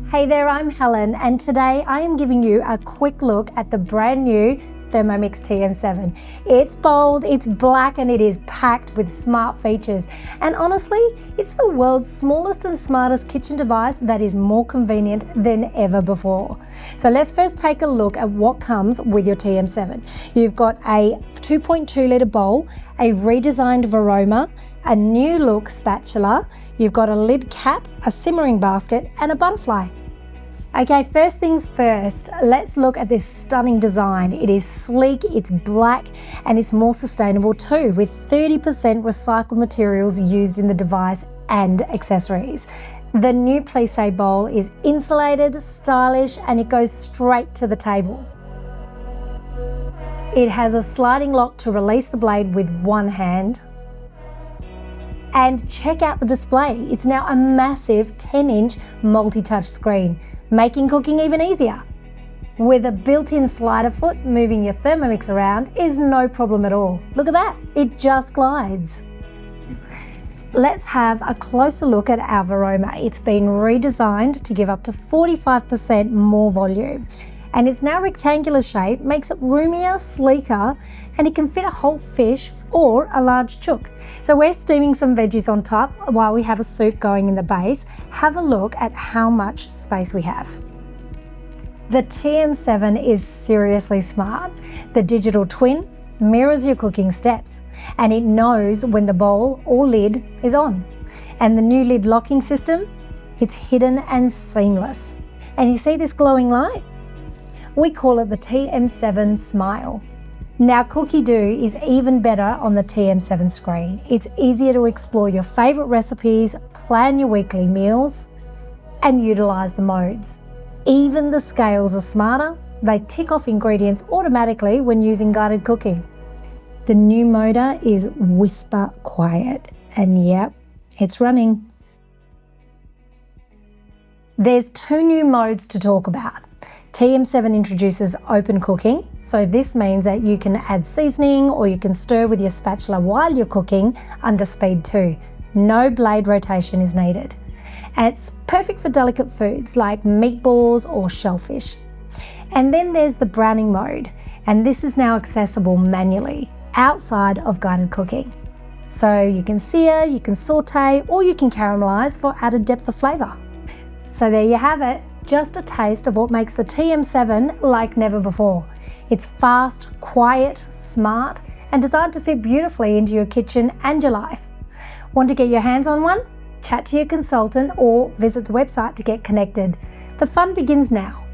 Hey there, I'm Helen, and today I am giving you a quick look at the brand new Thermomix TM7. It's bold, it's black, and it is packed with smart features. And honestly, it's the world's smallest and smartest kitchen device that is more convenient than ever before. So let's first take a look at what comes with your TM7. You've got a 2.2 litre bowl, a redesigned Varoma, a new look spatula, you've got a lid cap, a simmering basket, and a butterfly. Okay, first things first, let's look at this stunning design. It is sleek, it's black, and it's more sustainable too, with 30% recycled materials used in the device and accessories. The new plissé bowl is insulated, stylish, and it goes straight to the table. It has a sliding lock to release the blade with one hand. And check out the display. It's now a massive 10-inch multi-touch screen, making cooking even easier. With a built-in slider foot, moving your Thermomix around is no problem at all. Look at that, it just glides. Let's have a closer look at our Varoma. It's been redesigned to give up to 45% more volume. And its now rectangular shape makes it roomier, sleeker, and it can fit a whole fish or a large chook. So we're steaming some veggies on top while we have a soup going in the base. Have a look at how much space we have. The TM7 is seriously smart. The digital twin mirrors your cooking steps, and it knows when the bowl or lid is on. And the new lid locking system, it's hidden and seamless. And you see this glowing light? We call it the TM7 Smile. Now Cookie Do is even better on the TM7 screen. It's easier to explore your favourite recipes, plan your weekly meals, and utilise the modes. Even the scales are smarter. They tick off ingredients automatically when using guided cooking. The new motor is Whisper Quiet, and yep, it's running. There's two new modes to talk about. TM7 introduces open cooking, so this means that you can add seasoning or you can stir with your spatula while you're cooking under speed 2. No blade rotation is needed. And it's perfect for delicate foods like meatballs or shellfish. And then there's the browning mode, and this is now accessible manually outside of guided cooking. So you can sear, you can saute, or you can caramelize for added depth of flavour. So there you have it. Just a taste of what makes the TM7 like never before. It's fast, quiet, smart, and designed to fit beautifully into your kitchen and your life. Want to get your hands on one? Chat to your consultant or visit the website to get connected. The fun begins now.